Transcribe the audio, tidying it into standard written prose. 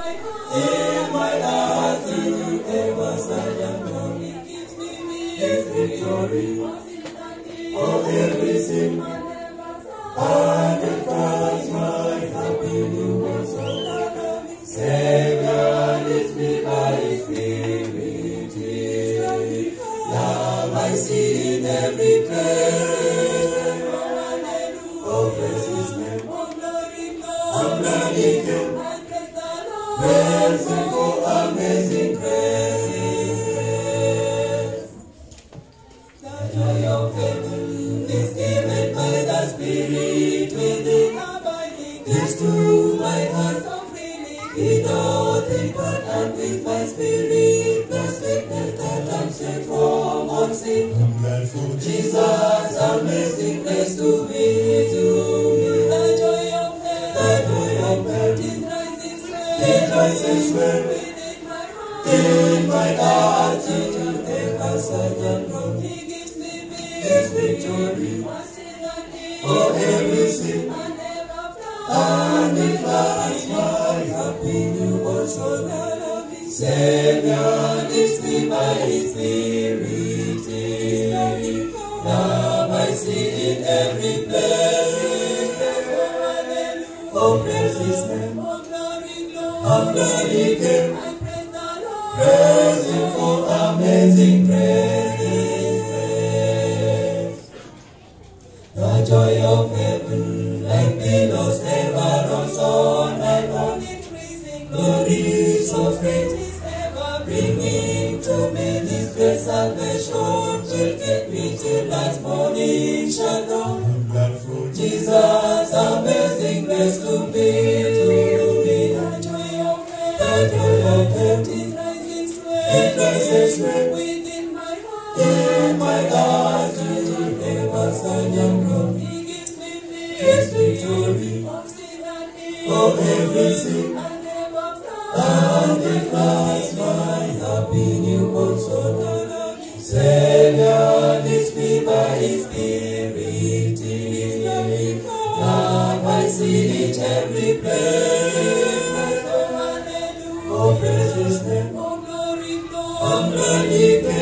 In my heart to ever stand alone. It gives me His victory. For every sin and the prize my happy new world soul. Savior leads me by His Spirit. Love I see in every place. Oh, praise His name. I'm bloody King. Praising for amazing grace. The joy of heaven is given by the Spirit within, abiding is to my heart so freely. Without God and with my spirit, the sickness that I'm set from on sin. I'm glad for Jesus, amazing grace to me, The joy of heaven is rising swell. It rises well within my heart. In my heart, to ever stand alone. He gives me His victory. For every sin and the flies my happy new world soul. Savior leads me by His Spirit. Love I see in every place. Oh, praise His name. I'm glory King. Praise Him for amazing grace. The joy of heaven, like billows ever rolls on and on, increasing glory so great is ever bringing to me this great salvation. Will take me till last morning shall dawn. I'm glad for Jesus, amazing grace to me, The joy of heaven is rising swell. It rises well within my heart. In my heart, to ever stand alone. He gives me His victory. For every sin and the flies my happy new world soul. Savior leads me by His Spirit. Love I see in every place. Oh, praise His name. Oh, glory, glory.